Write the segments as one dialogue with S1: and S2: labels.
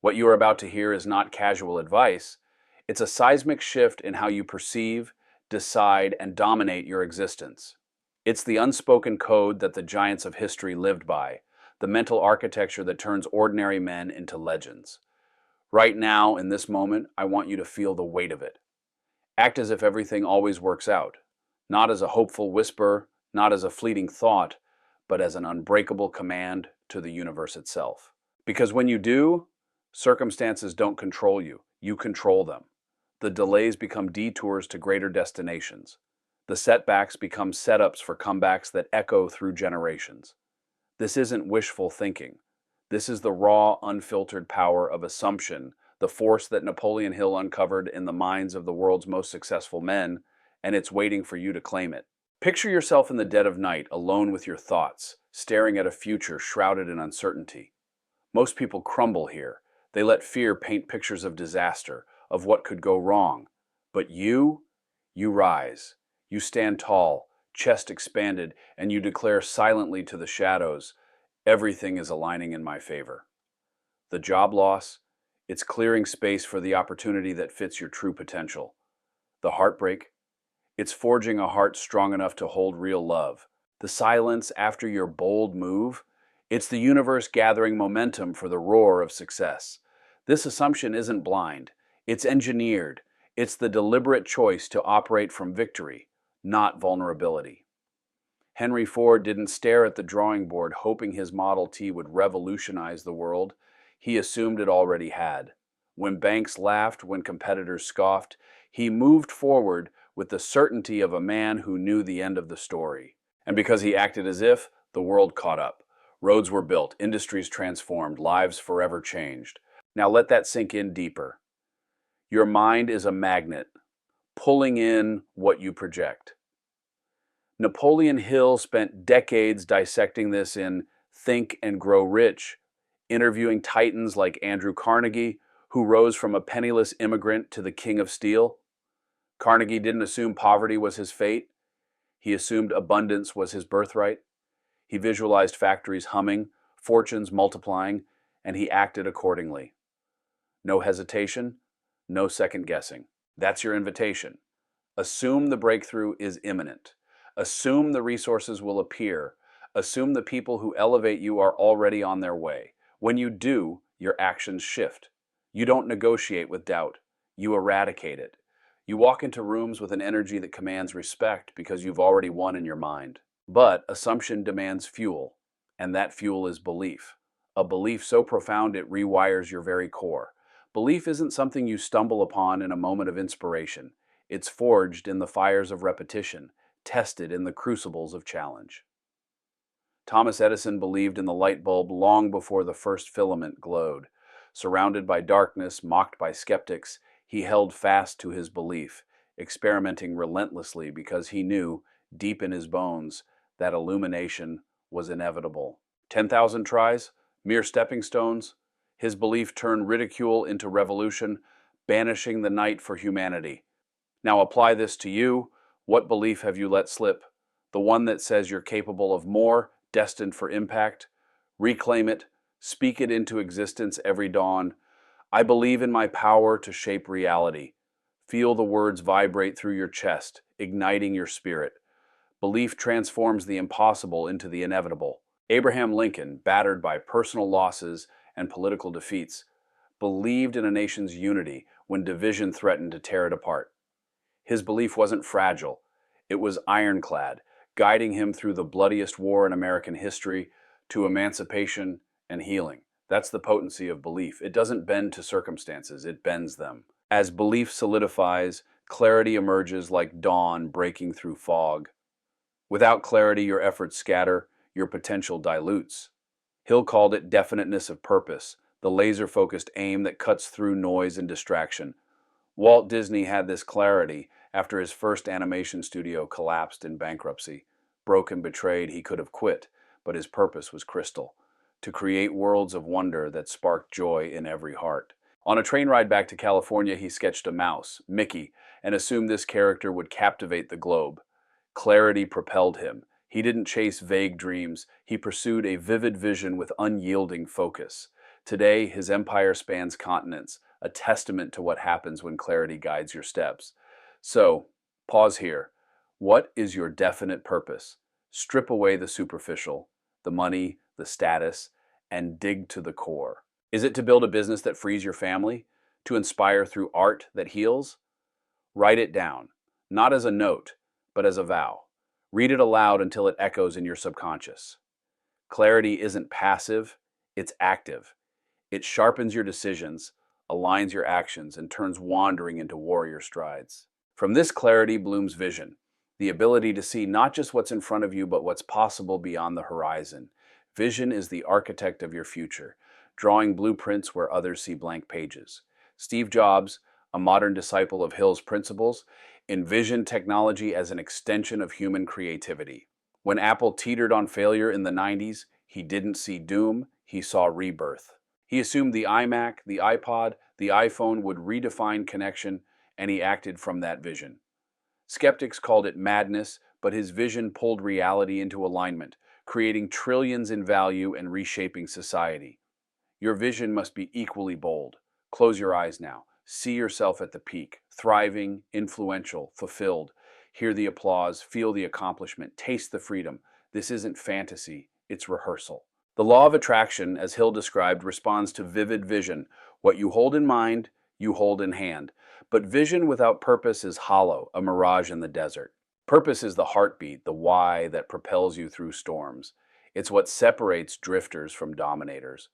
S1: What you are about to hear is not casual advice. It's a seismic shift in how you perceive, decide, and dominate your existence. It's the unspoken code that the giants of history lived by, the mental architecture that turns ordinary men into legends. Right now, in this moment, I want you to feel the weight of it. Act as if everything always works out, not as a hopeful whisper, not as a fleeting thought, but as an unbreakable command to the universe itself. Because when you do, circumstances don't control you, you control them. The delays become detours to greater destinations. The setbacks become setups for comebacks that echo through generations. This isn't wishful thinking. This is the raw, unfiltered power of assumption, the force that Napoleon Hill uncovered in the minds of the world's most successful men, and it's waiting for you to claim it. Picture yourself in the dead of night, alone with your thoughts, staring at a future shrouded in uncertainty. Most people crumble here. They let fear paint pictures of disaster, of what could go wrong. But you rise. You stand tall, chest expanded, and you declare silently to the shadows, everything is aligning in my favor. The job loss, it's clearing space for the opportunity that fits your true potential. The heartbreak, it's forging a heart strong enough to hold real love. The silence after your bold move, it's the universe gathering momentum for the roar of success. This assumption isn't blind, it's engineered. It's the deliberate choice to operate from victory, not vulnerability. Henry Ford didn't stare at the drawing board hoping his Model T would revolutionize the world. He assumed it already had. When banks laughed, when competitors scoffed, he moved forward with the certainty of a man who knew the end of the story. And because he acted as if, the world caught up. Roads were built, industries transformed, lives forever changed. Now let that sink in deeper. Your mind is a magnet, pulling in what you project. Napoleon Hill spent decades dissecting this in Think and Grow Rich, interviewing titans like Andrew Carnegie, who rose from a penniless immigrant to the king of steel. Carnegie didn't assume poverty was his fate. He assumed abundance was his birthright. He visualized factories humming, fortunes multiplying, and he acted accordingly. No hesitation, no second guessing. That's your invitation. Assume the breakthrough is imminent. Assume the resources will appear. Assume the people who elevate you are already on their way. When you do, your actions shift. You don't negotiate with doubt. You eradicate it. You walk into rooms with an energy that commands respect because you've already won in your mind. But assumption demands fuel, and that fuel is belief. A belief so profound it rewires your very core. Belief isn't something you stumble upon in a moment of inspiration. It's forged in the fires of repetition, tested in the crucibles of challenge. Thomas Edison believed in the light bulb long before the first filament glowed. Surrounded by darkness, mocked by skeptics, he held fast to his belief, experimenting relentlessly because he knew, deep in his bones, that illumination was inevitable. 10,000 tries? Mere stepping stones? His belief turned ridicule into revolution, banishing the night for humanity. Now apply this to you. What belief have you let slip? The one that says you're capable of more, destined for impact? Reclaim it. Speak it into existence every dawn. I believe in my power to shape reality. Feel the words vibrate through your chest, igniting your spirit. Belief transforms the impossible into the inevitable. Abraham Lincoln, battered by personal losses and political defeats, believed in a nation's unity when division threatened to tear it apart. His belief wasn't fragile. It was ironclad, guiding him through the bloodiest war in American history to emancipation and healing. That's the potency of belief. It doesn't bend to circumstances, it bends them. As belief solidifies, clarity emerges like dawn breaking through fog. Without clarity, your efforts scatter, your potential dilutes. Hill called it definiteness of purpose, the laser-focused aim that cuts through noise and distraction. Walt Disney had this clarity after his first animation studio collapsed in bankruptcy. Broken, betrayed, he could have quit, but his purpose was crystal: to create worlds of wonder that sparked joy in every heart. On a train ride back to California, he sketched a mouse, Mickey, and assumed this character would captivate the globe. Clarity propelled him. He didn't chase vague dreams. He pursued a vivid vision with unyielding focus. Today, his empire spans continents, a testament to what happens when clarity guides your steps. So, pause here. What is your definite purpose? Strip away the superficial, the money, the status, and dig to the core. Is it to build a business that frees your family? To inspire through art that heals? Write it down, not as a note, but as a vow. Read it aloud until it echoes in your subconscious. Clarity isn't passive, it's active. It sharpens your decisions, aligns your actions, and turns wandering into warrior strides. From this clarity blooms vision, the ability to see not just what's in front of you, but what's possible beyond the horizon. Vision is the architect of your future, drawing blueprints where others see blank pages. Steve Jobs, a modern disciple of Hill's principles, envisioned technology as an extension of human creativity. When Apple teetered on failure in the 90s, he didn't see doom, he saw rebirth. He assumed the iMac, the iPod, the iPhone would redefine connection, and he acted from that vision. Skeptics called it madness, but his vision pulled reality into alignment, creating trillions in value and reshaping society. Your vision must be equally bold. Close your eyes now. See yourself at the peak, thriving, influential, fulfilled. Hear the applause, feel the accomplishment, taste the freedom. This isn't fantasy, it's rehearsal. The law of attraction, as Hill described, responds to vivid vision. What you hold in mind, you hold in hand. But vision without purpose is hollow, a mirage in the desert. Purpose is the heartbeat, the why that propels you through storms. It's what separates drifters from dominators.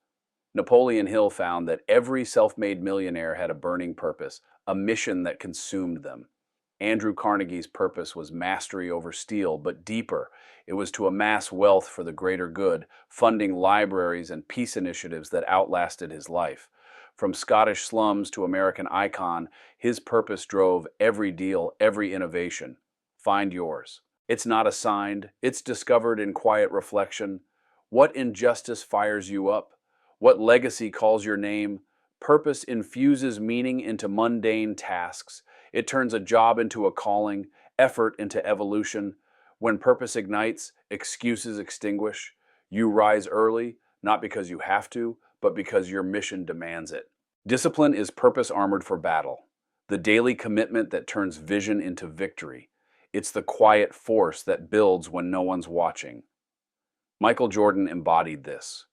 S1: Napoleon Hill found that every self-made millionaire had a burning purpose, a mission that consumed them. Andrew Carnegie's purpose was mastery over steel, but deeper. It was to amass wealth for the greater good, funding libraries and peace initiatives that outlasted his life. From Scottish slums to American icon, his purpose drove every deal, every innovation. Find yours. It's not assigned, it's discovered in quiet reflection. What injustice fires you up? What legacy calls your name? Purpose infuses meaning into mundane tasks. It turns a job into a calling, effort into evolution. When purpose ignites, excuses extinguish. You rise early, not because you have to, but because your mission demands it. Discipline is purpose armored for battle, the daily commitment that turns vision into victory. It's the quiet force that builds when no one's watching. Michael Jordan embodied this.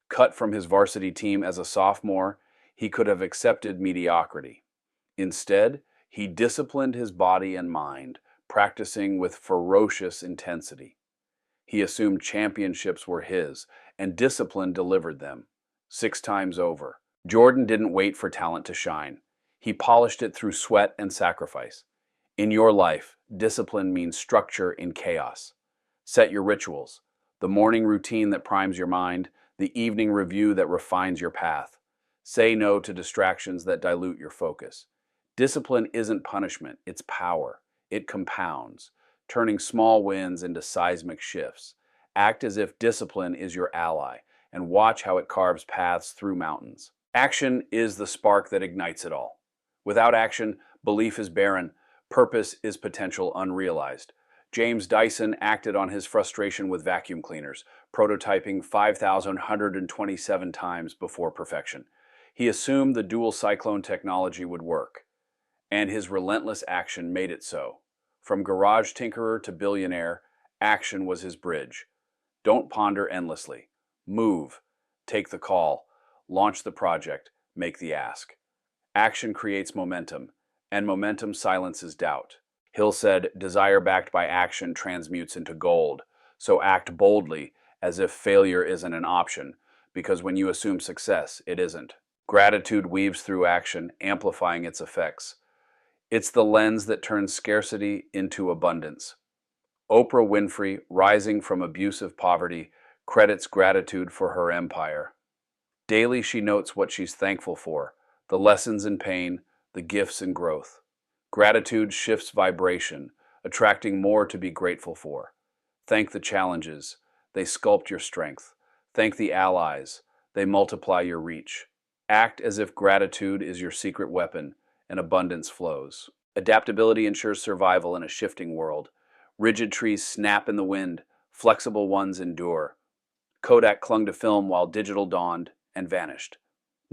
S1: Cut from his varsity team as a sophomore, he could have accepted mediocrity. Instead, he disciplined his body and mind, practicing with ferocious intensity. He assumed championships were his, and discipline delivered them, 6 times over. Jordan didn't wait for talent to shine. He polished it through sweat and sacrifice. In your life, discipline means structure in chaos. Set your rituals, the morning routine that primes your mind, the evening review that refines your path. Say no to distractions that dilute your focus. Discipline isn't punishment, it's power. It compounds, turning small wins into seismic shifts. Act as if discipline is your ally, and watch how it carves paths through mountains. Action is the spark that ignites it all. Without action, belief is barren, purpose is potential unrealized. James Dyson acted on his frustration with vacuum cleaners, prototyping 5,127 times before perfection. He assumed the dual cyclone technology would work, and his relentless action made it so. From garage tinkerer to billionaire, action was his bridge. Don't ponder endlessly. Move. Take the call. Launch the project. Make the ask. Action creates momentum, and momentum silences doubt. Hill said, desire backed by action transmutes into gold, so act boldly as if failure isn't an option, because when you assume success, it isn't. Gratitude weaves through action, amplifying its effects. It's the lens that turns scarcity into abundance. Oprah Winfrey, rising from abusive poverty, credits gratitude for her empire. Daily she notes what she's thankful for, the lessons in pain, the gifts in growth. Gratitude shifts vibration, attracting more to be grateful for. Thank the challenges. They sculpt your strength. Thank the allies. They multiply your reach. Act as if gratitude is your secret weapon and abundance flows. Adaptability ensures survival in a shifting world. Rigid trees snap in the wind. Flexible ones endure. Kodak clung to film while digital dawned and vanished.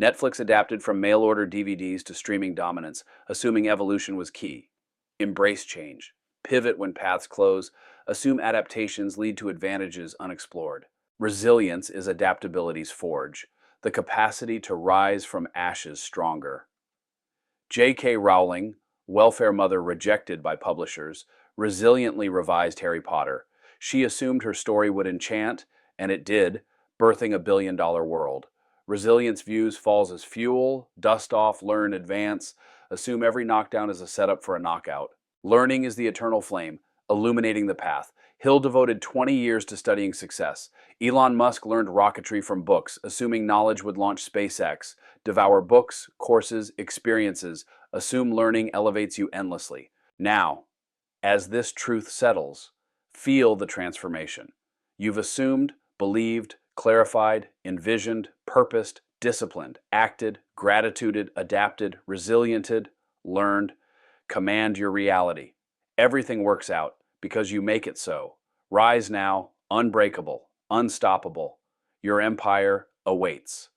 S1: Netflix adapted from mail-order DVDs to streaming dominance, assuming evolution was key. Embrace change. Pivot when paths close. Assume adaptations lead to advantages unexplored. Resilience is adaptability's forge, the capacity to rise from ashes stronger. J.K. Rowling, welfare mother rejected by publishers, resiliently revised Harry Potter. She assumed her story would enchant, and it did, birthing a billion-dollar world. Resilience views falls as fuel, dust off, learn, advance, assume every knockdown is a setup for a knockout. Learning is the eternal flame, illuminating the path. Hill devoted 20 years to studying success. Elon Musk learned rocketry from books, assuming knowledge would launch SpaceX. Devour books, courses, experiences. Assume learning elevates you endlessly. Now, as this truth settles, feel the transformation. You've assumed, believed, clarified, envisioned, purposed, disciplined, acted, gratituded, adapted, resiliented, learned. Command your reality. Everything works out because you make it so. Rise now, unbreakable, unstoppable. Your empire awaits.